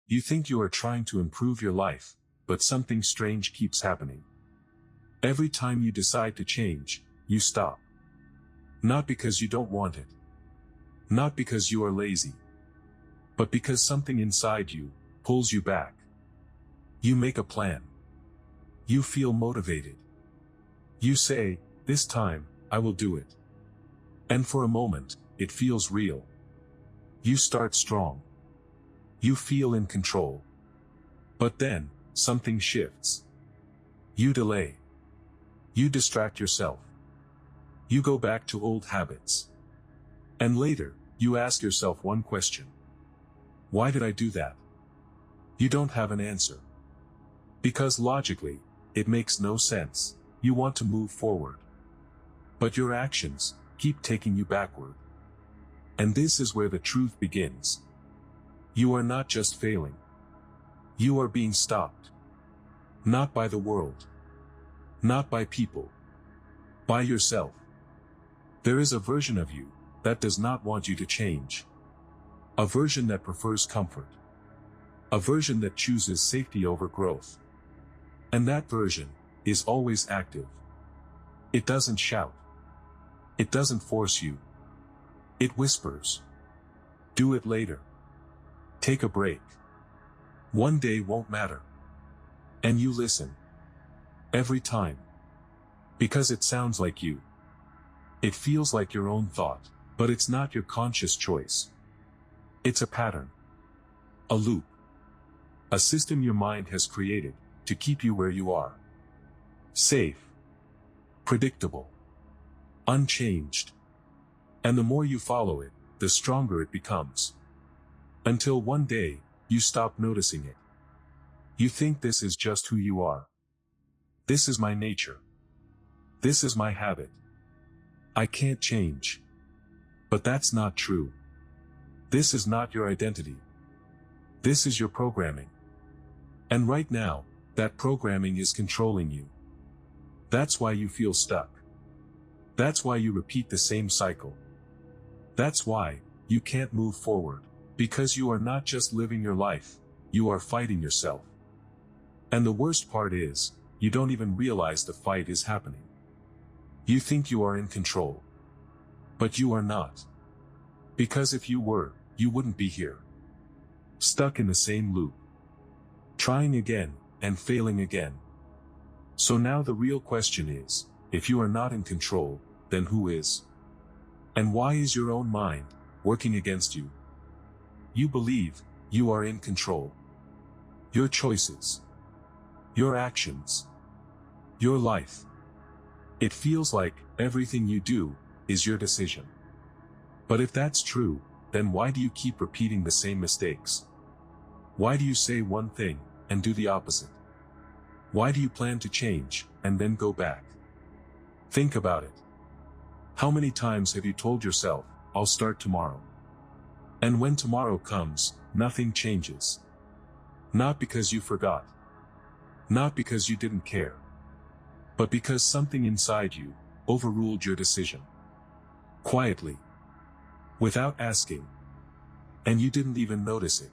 You think you are trying to improve your life, but something strange keeps happening. Every time you decide to change, you stop. Not because you don't want it. Not because you are lazy. But because something inside you pulls you back. You make a plan. You feel motivated. You say, "This time, I will do it." And for a moment, it feels real. You start strong. You feel in control. But then, something shifts. You delay. You distract yourself. You go back to old habits. And later, you ask yourself one question. Why did I do that? You don't have an answer. Because logically, it makes no sense. You want to move forward. But your actions keep taking you backward. And this is where the truth begins. You are not just failing. You are being stopped. Not by the world. Not by people. By yourself. There is a version of you that does not want you to change. A version that prefers comfort. A version that chooses safety over growth. And that version is always active. It doesn't shout. It doesn't force you. It whispers. Do it later. Take a break. One day won't matter. And you listen. Every time. Because it sounds like you. It feels like your own thought, but it's not your conscious choice. It's a pattern. A loop. A system your mind has created to keep you where you are. Safe. Predictable. Unchanged. And the more you follow it, the stronger it becomes. Until one day, you stop noticing it. You think this is just who you are. This is my nature. This is my habit. I can't change. But that's not true. This is not your identity. This is your programming. And right now, that programming is controlling you. That's why you feel stuck. That's why you repeat the same cycle. That's why you can't move forward. Because you are not just living your life, you are fighting yourself. And the worst part is, you don't even realize the fight is happening. You think you are in control. But you are not. Because if you were, you wouldn't be here. Stuck in the same loop. Trying again, and failing again. So now the real question is, if you are not in control, then who is? And why is your own mind working against you? You believe you are in control. Your choices. Your actions. Your life. It feels like everything you do is your decision. But if that's true, then why do you keep repeating the same mistakes? Why do you say one thing and do the opposite? Why do you plan to change and then go back? Think about it. How many times have you told yourself, "I'll start tomorrow"? And when tomorrow comes, nothing changes. Not because you forgot. Not because you didn't care. But because something inside you overruled your decision. Quietly. Without asking. And you didn't even notice it.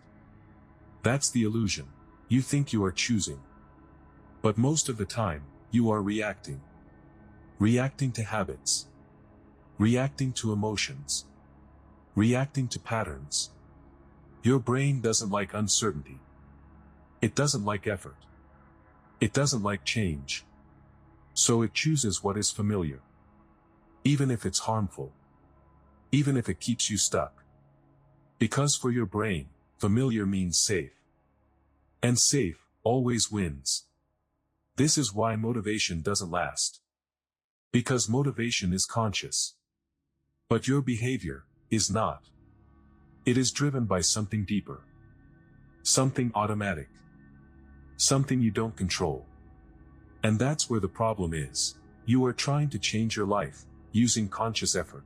That's the illusion. You think you are choosing. But most of the time, you are reacting. Reacting to habits. Reacting to emotions. Reacting to patterns. Your brain doesn't like uncertainty. It doesn't like effort. It doesn't like change. So it chooses what is familiar. Even if it's harmful. Even if it keeps you stuck. Because for your brain, familiar means safe. And safe always wins. This is why motivation doesn't last. Because motivation is conscious. But your behavior is not. It is driven by something deeper. Something automatic. Something you don't control. And that's where the problem is. You are trying to change your life, using conscious effort.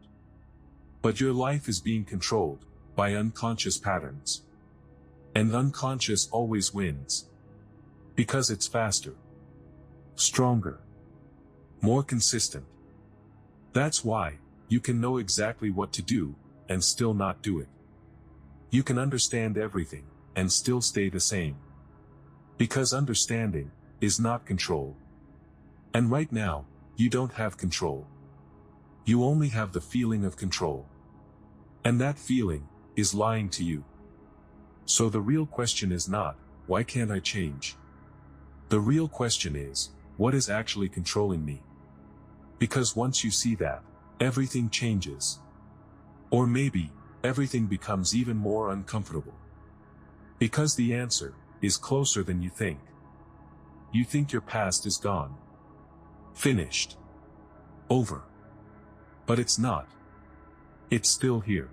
But your life is being controlled by unconscious patterns. And unconscious always wins. Because it's faster. Stronger. More consistent. That's why you can know exactly what to do, and still not do it. You can understand everything, and still stay the same. Because understanding is not control. And right now, you don't have control. You only have the feeling of control. And that feeling is lying to you. So the real question is not, why can't I change? The real question is, what is actually controlling me? Because once you see that, everything changes. Or maybe, everything becomes even more uncomfortable. Because the answer is closer than you think. You think your past is gone. Finished. Over. But it's not. It's still here.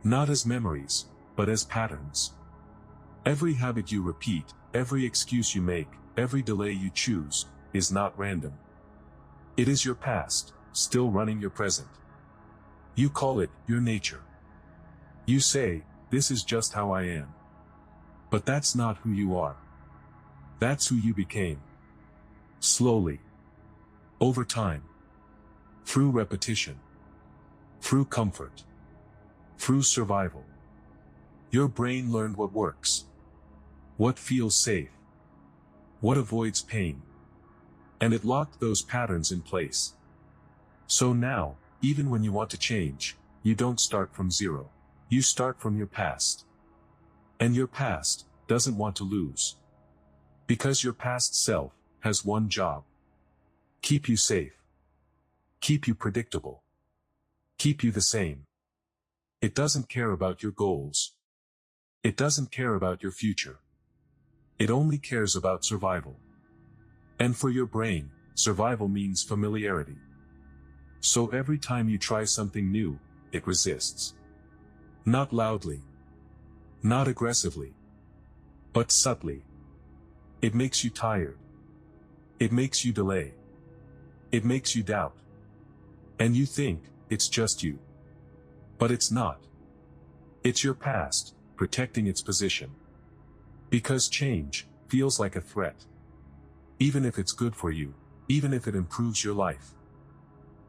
Not as memories, but as patterns. Every habit you repeat, every excuse you make, every delay you choose, is not random. It is your past, still running your present. You call it your nature. You say, this is just how I am. But that's not who you are. That's who you became. Slowly. Over time. Through repetition. Through comfort. Through survival. Your brain learned what works. What feels safe. What avoids pain. And it locked those patterns in place. So now, even when you want to change, you don't start from zero. You start from your past. And your past doesn't want to lose. Because your past self has one job. Keep you safe. Keep you predictable. Keep you the same. It doesn't care about your goals. It doesn't care about your future. It only cares about survival. And for your brain, survival means familiarity. So every time you try something new, it resists. Not loudly. Not aggressively. But subtly. It makes you tired. It makes you delay. It makes you doubt. And you think, it's just you. But it's not. It's your past, protecting its position. Because change feels like a threat. Even if it's good for you, even if it improves your life.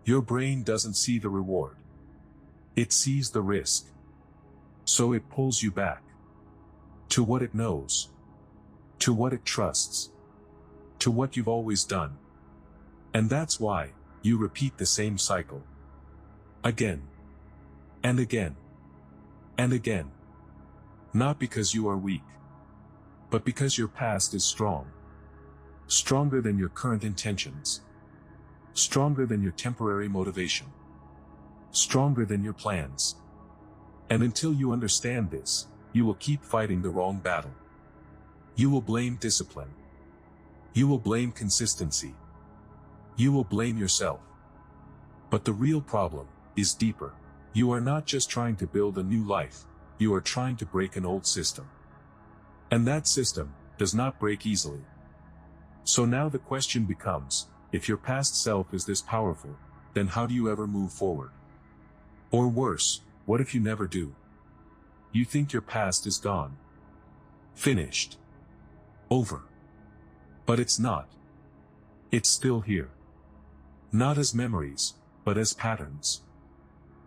Your brain doesn't see the reward. It sees the risk. So it pulls you back. To what it knows. To what it trusts. To what you've always done. And that's why you repeat the same cycle. Again. And again. And again. Not because you are weak. But because your past is strong. Stronger than your current intentions. Stronger than your temporary motivation. Stronger than your plans. And until you understand this, you will keep fighting the wrong battle. You will blame discipline. You will blame consistency. You will blame yourself. But the real problem is deeper. You are not just trying to build a new life, you are trying to break an old system. And that system does not break easily. So now the question becomes, if your past self is this powerful, then how do you ever move forward? Or worse, what if you never do? You think your past is gone. Finished. Over. But it's not. It's still here. Not as memories, but as patterns.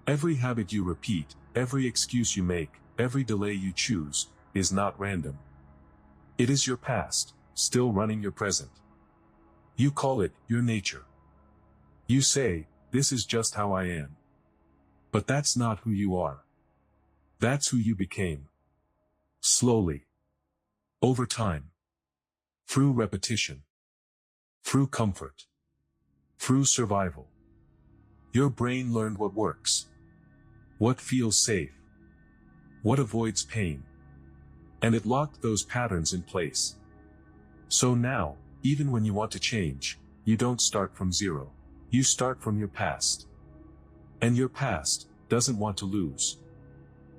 Every habit you repeat, every excuse you make, every delay you choose, is not random. It is your past, still running your present. You call it your nature. You say, this is just how I am. But that's not who you are. That's who you became. Slowly. Over time. Through repetition. Through comfort. Through survival. Your brain learned what works. What feels safe. What avoids pain. And it locked those patterns in place. So now, even when you want to change, you don't start from zero. You start from your past. And your past doesn't want to lose.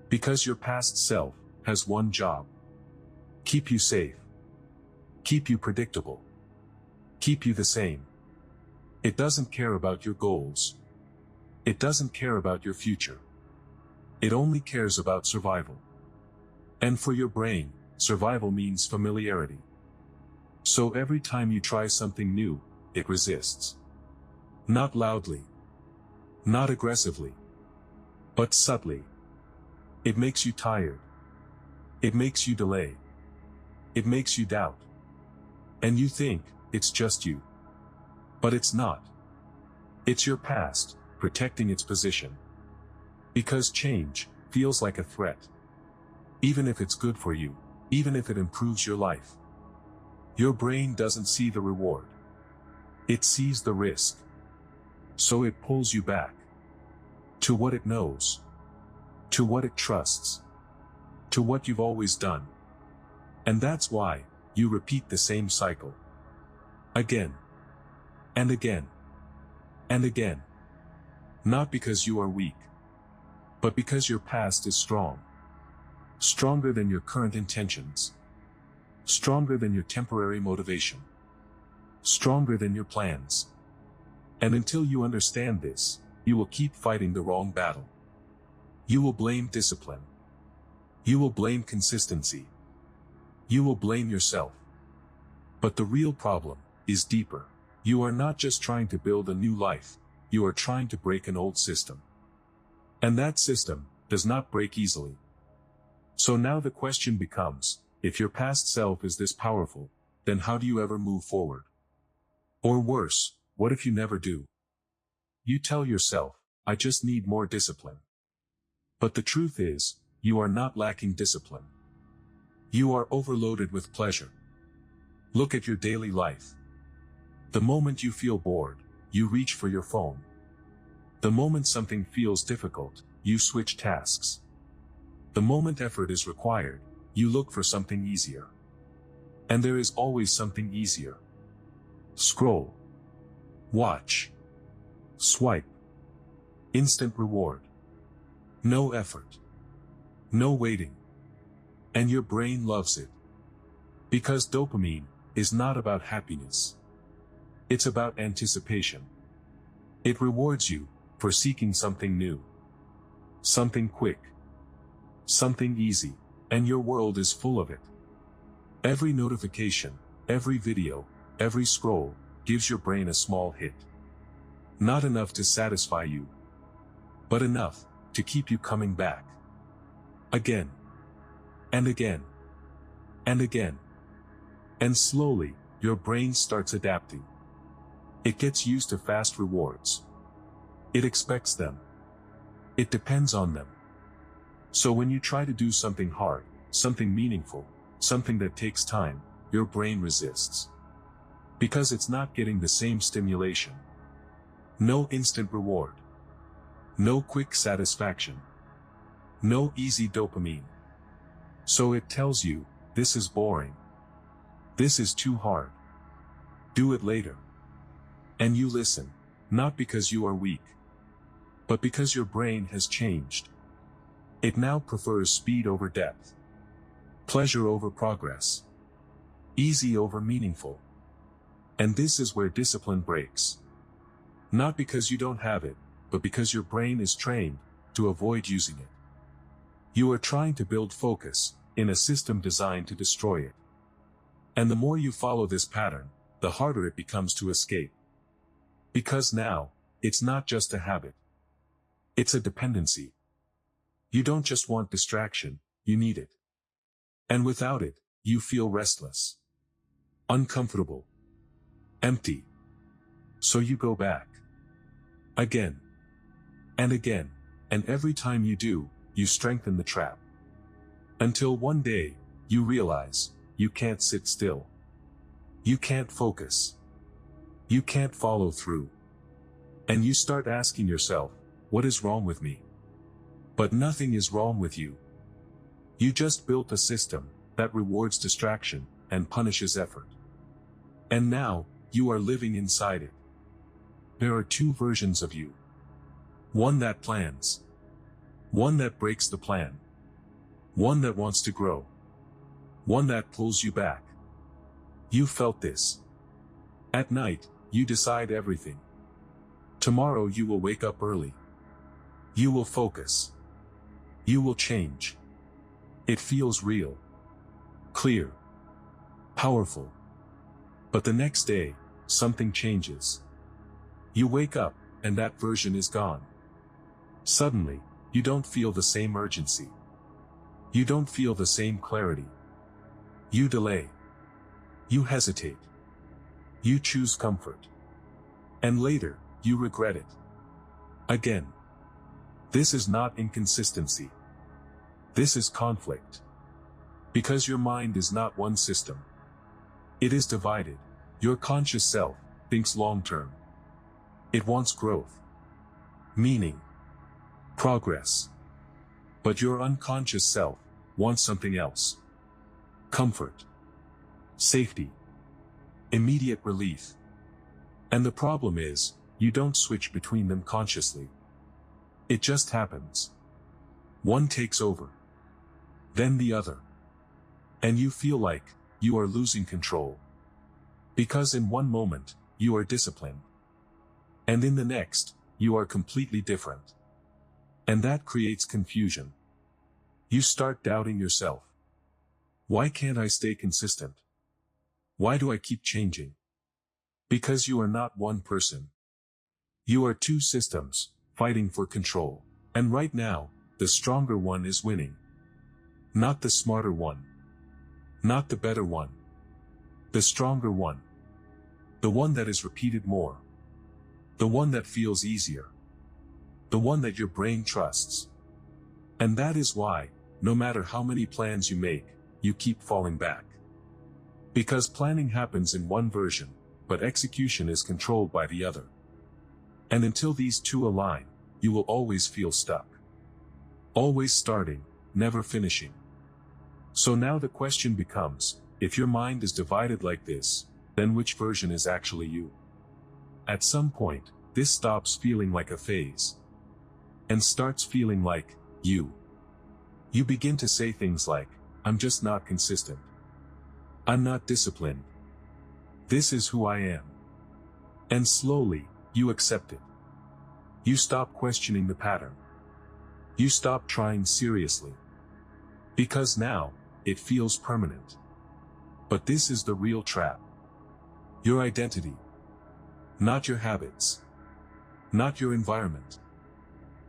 Because your past self has one job. Keep you safe. Keep you predictable. Keep you the same. It doesn't care about your goals. It doesn't care about your future. It only cares about survival. And for your brain, survival means familiarity. So every time you try something new, it resists. Not loudly. Not aggressively. But subtly. It makes you tired. It makes you delay. It makes you doubt. And you think, it's just you. But it's not. It's your past, protecting its position. Because change feels like a threat. Even if it's good for you, even if it improves your life. Your brain doesn't see the reward. It sees the risk. So it pulls you back. To what it knows. To what it trusts. To what you've always done. And that's why you repeat the same cycle. Again. And again. And again. Not because you are weak. But because your past is strong. Stronger than your current intentions. Stronger than your temporary motivation. Stronger than your plans. And until you understand this, you will keep fighting the wrong battle. You will blame discipline. You will blame consistency. You will blame yourself. But the real problem is deeper. You are not just trying to build a new life, you are trying to break an old system. And that system does not break easily. So now the question becomes, if your past self is this powerful, then how do you ever move forward? Or worse, what if you never do? You tell yourself, I just need more discipline. But the truth is, you are not lacking discipline. You are overloaded with pleasure. Look at your daily life. The moment you feel bored, you reach for your phone. The moment something feels difficult, you switch tasks. The moment effort is required, you look for something easier. And there is always something easier. Scroll. Watch. Swipe. Instant reward. No effort. No waiting. And your brain loves it. Because dopamine is not about happiness. It's about anticipation. It rewards you for seeking something new. Something quick. Something easy. And your world is full of it. Every notification, every video, every scroll, gives your brain a small hit. Not enough to satisfy you. But enough to keep you coming back. Again. And again. And again. And slowly, your brain starts adapting. It gets used to fast rewards. It expects them. It depends on them. So when you try to do something hard, something meaningful, something that takes time, your brain resists. Because it's not getting the same stimulation. No instant reward. No quick satisfaction. No easy dopamine. So it tells you, this is boring. This is too hard. Do it later. And you listen, not because you are weak, but because your brain has changed. It now prefers speed over depth. Pleasure over progress. Easy over meaningful. And this is where discipline breaks. Not because you don't have it, but because your brain is trained to avoid using it. You are trying to build focus in a system designed to destroy it. And the more you follow this pattern, the harder it becomes to escape. Because now, it's not just a habit. It's a dependency. You don't just want distraction, you need it. And without it, you feel restless. Uncomfortable. Empty. So you go back. Again. And again. And every time you do, you strengthen the trap. Until one day, you realize, you can't sit still. You can't focus. You can't follow through. And you start asking yourself, what is wrong with me? But nothing is wrong with you. You just built a system that rewards distraction and punishes effort. And now, you are living inside it. There are two versions of you. One that plans. One that breaks the plan. One that wants to grow. One that pulls you back. You felt this. At night, you decide everything. Tomorrow you will wake up early. You will focus. You will change. It feels real. Clear. Powerful. But the next day, something changes. You wake up, and that version is gone. Suddenly, you don't feel the same urgency. You don't feel the same clarity. You delay. You hesitate. You choose comfort. And later, you regret it. Again. This is not inconsistency. This is conflict. Because your mind is not one system. It is divided. Your conscious self thinks long-term. It wants growth, meaning, progress. But your unconscious self wants something else. Comfort, safety, immediate relief. And the problem is, you don't switch between them consciously. It just happens. One takes over. Then the other. And you feel like you are losing control. Because in one moment, you are disciplined. And in the next, you are completely different. And that creates confusion. You start doubting yourself. Why can't I stay consistent? Why do I keep changing? Because you are not one person. You are two systems, fighting for control. And right now, the stronger one is winning. Not the smarter one. Not the better one. The stronger one. The one that is repeated more. The one that feels easier. The one that your brain trusts. And that is why, no matter how many plans you make, you keep falling back. Because planning happens in one version, but execution is controlled by the other. And until these two align, you will always feel stuck. Always starting, never finishing. So now the question becomes, if your mind is divided like this, then which version is actually you? At some point, this stops feeling like a phase. And starts feeling like, you. You begin to say things like, I'm just not consistent. I'm not disciplined. This is who I am. And slowly, you accept it. You stop questioning the pattern. You stop trying seriously. Because now, it feels permanent. But this is the real trap. Your identity. Not your habits. Not your environment.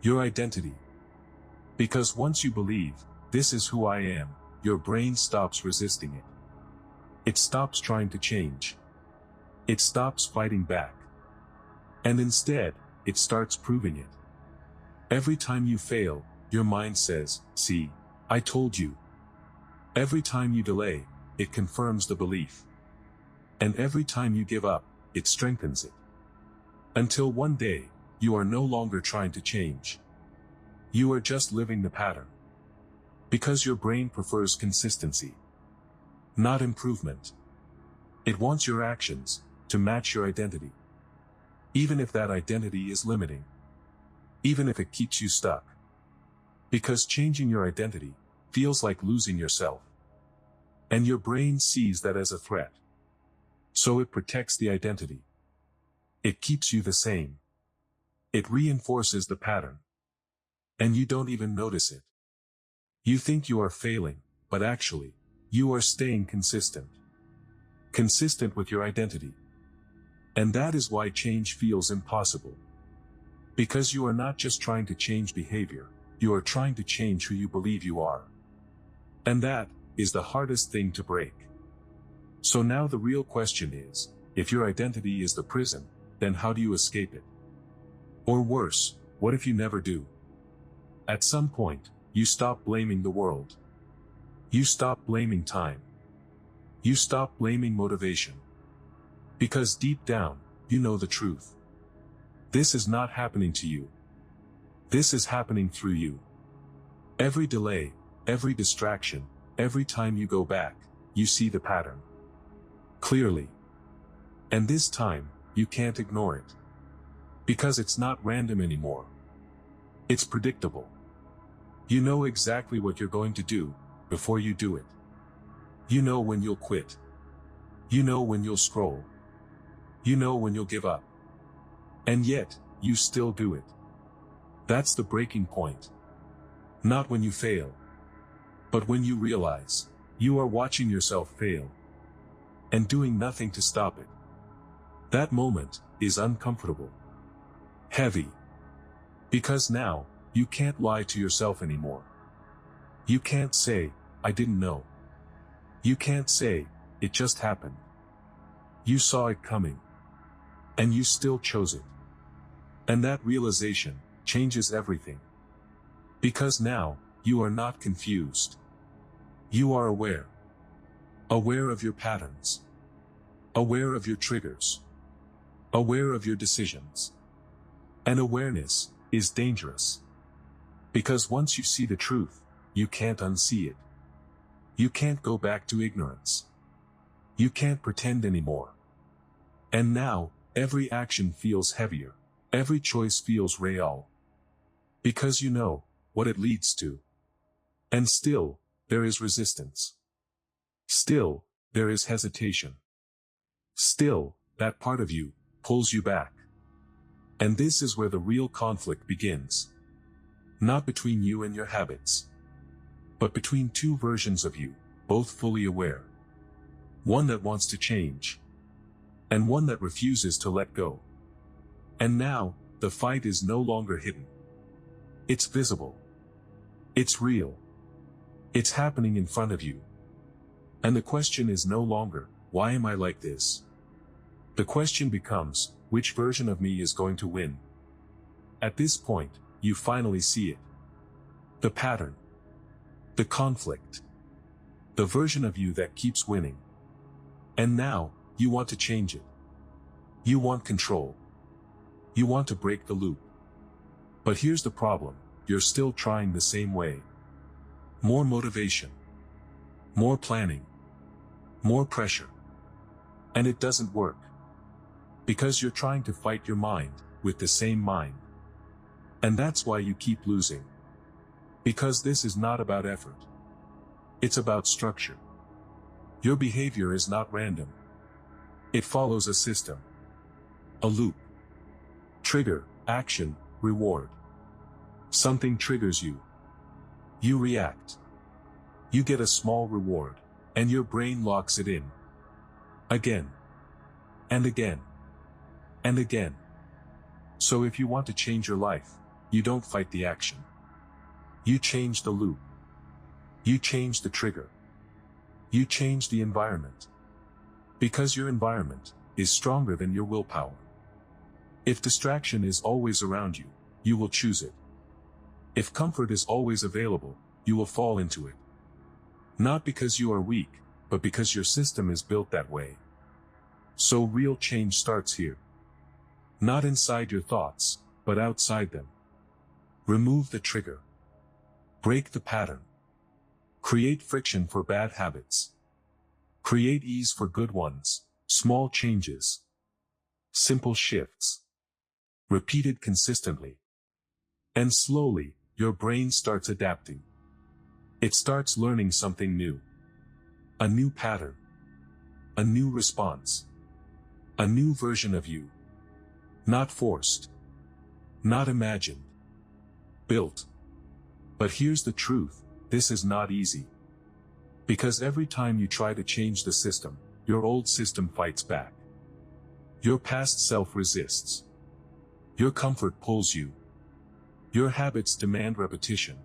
Your identity. Because once you believe, this is who I am, your brain stops resisting it. It stops trying to change. It stops fighting back. And instead, it starts proving it. Every time you fail, your mind says, see, I told you. Every time you delay, it confirms the belief. And every time you give up, it strengthens it. Until one day, you are no longer trying to change. You are just living the pattern. Because your brain prefers consistency. Not improvement. It wants your actions to match your identity. Even if that identity is limiting. Even if it keeps you stuck. Because changing your identity feels like losing yourself. And your brain sees that as a threat. So it protects the identity. It keeps you the same. It reinforces the pattern. And you don't even notice it. You think you are failing, but actually, you are staying consistent. Consistent with your identity. And that is why change feels impossible. Because you are not just trying to change behavior, you are trying to change who you believe you are. And that is the hardest thing to break. So now the real question is, if your identity is the prison, then how do you escape it? Or worse, what if you never do? At some point, you stop blaming the world. You stop blaming time. You stop blaming motivation. Because deep down, you know the truth. This is not happening to you. This is happening through you. Every delay, every distraction, every time you go back, you see the pattern. Clearly. And this time, you can't ignore it. Because it's not random anymore. It's predictable. You know exactly what you're going to do, before you do it. You know when you'll quit. You know when you'll scroll. You know when you'll give up. And yet, you still do it. That's the breaking point. Not when you fail. But when you realize, you are watching yourself fail. And doing nothing to stop it. That moment is uncomfortable. Heavy. Because now, you can't lie to yourself anymore. You can't say, I didn't know. You can't say, it just happened. You saw it coming. And you still chose it. And that realization changes everything. Because now, you are not confused. You are aware. Aware of your patterns. Aware of your triggers. Aware of your decisions. And awareness is dangerous. Because once you see the truth, you can't unsee it. You can't go back to ignorance. You can't pretend anymore. And now, every action feels heavier. Every choice feels real. Because you know what it leads to. And still, there is resistance. Still, there is hesitation. Still, that part of you pulls you back. And this is where the real conflict begins. Not between you and your habits, but between two versions of you, both fully aware. One that wants to change, and one that refuses to let go. And now, the fight is no longer hidden. It's visible. It's real. It's happening in front of you. And the question is no longer, why am I like this? The question becomes, which version of me is going to win? At this point, you finally see it. The pattern. The conflict. The version of you that keeps winning. And now, you want to change it. You want control. You want to break the loop. But here's the problem, you're still trying the same way. More motivation. More planning. More pressure. And it doesn't work. Because you're trying to fight your mind with the same mind. And that's why you keep losing. Because this is not about effort. It's about structure. Your behavior is not random. It follows a system. A loop. Trigger, action, reward. Something triggers you. You react. You get a small reward, and your brain locks it in. Again. And again. And again. So if you want to change your life, you don't fight the action. You change the loop. You change the trigger. You change the environment. Because your environment is stronger than your willpower. If distraction is always around you, you will choose it. If comfort is always available, you will fall into it. Not because you are weak, but because your system is built that way. So real change starts here. Not inside your thoughts, but outside them. Remove the trigger. Break the pattern. Create friction for bad habits. Create ease for good ones, small changes. Simple shifts. Repeated consistently. And slowly, your brain starts adapting. It starts learning something new. A new pattern. A new response. A new version of you. Not forced. Not imagined. Built. But here's the truth, this is not easy. Because every time you try to change the system, your old system fights back. Your past self resists. Your comfort pulls you. Your habits demand repetition.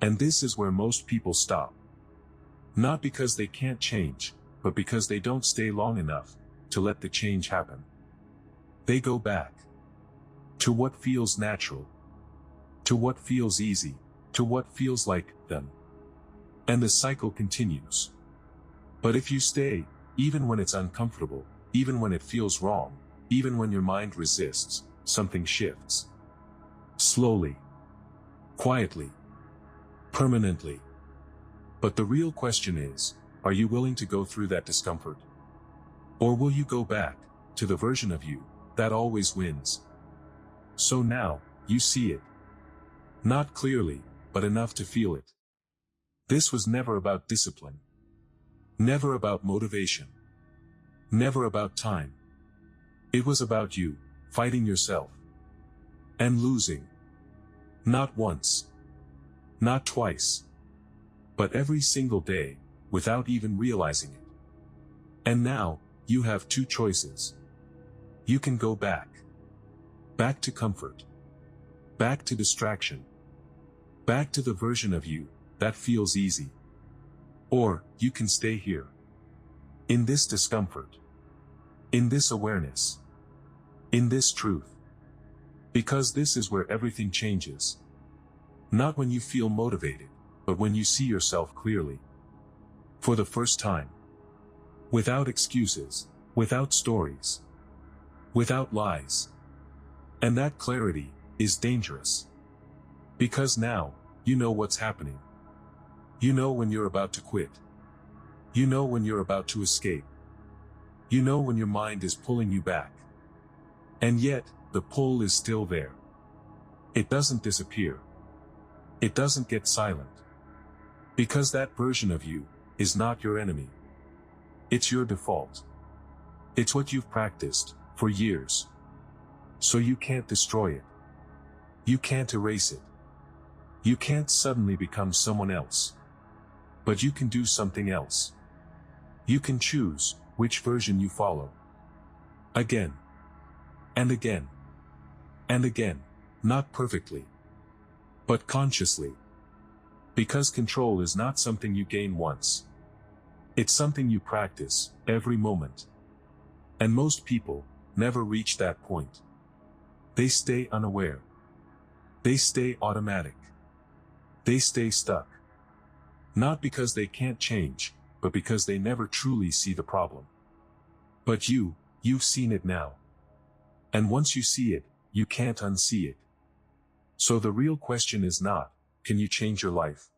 And this is where most people stop. Not because they can't change, but because they don't stay long enough to let the change happen. They go back to what feels natural, to what feels easy, to what feels like them. And the cycle continues. But if you stay, even when it's uncomfortable, even when it feels wrong, even when your mind resists, something shifts. Slowly. Quietly. Permanently. But the real question is, are you willing to go through that discomfort? Or will you go back to the version of you that always wins? So now, you see it. Not clearly, but enough to feel it. This was never about discipline. Never about motivation. Never about time. It was about you, fighting yourself. And losing. Not once. Not twice. But every single day, without even realizing it. And now, you have two choices. You can go back. Back to comfort. Back to distraction. Back to the version of you that feels easy. Or, you can stay here. In this discomfort. In this awareness. In this truth. Because this is where everything changes. Not when you feel motivated, but when you see yourself clearly. For the first time. Without excuses, without stories. Without lies. And that clarity is dangerous. Because now, you know what's happening. You know when you're about to quit. You know when you're about to escape. You know when your mind is pulling you back. And yet, the pull is still there. It doesn't disappear. It doesn't get silent. Because that version of you is not your enemy. It's your default. It's what you've practiced for years. So you can't destroy it. You can't erase it. You can't suddenly become someone else. But you can do something else. You can choose which version you follow. Again. And again. And again. Not perfectly. But consciously. Because control is not something you gain once. It's something you practice every moment. And most people never reach that point. They stay unaware. They stay automatic. They stay stuck. Not because they can't change, but because they never truly see the problem. But you've seen it now. And once you see it, you can't unsee it. So the real question is not, can you change your life?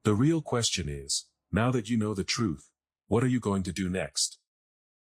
The real question is, now that you know the truth, what are you going to do next?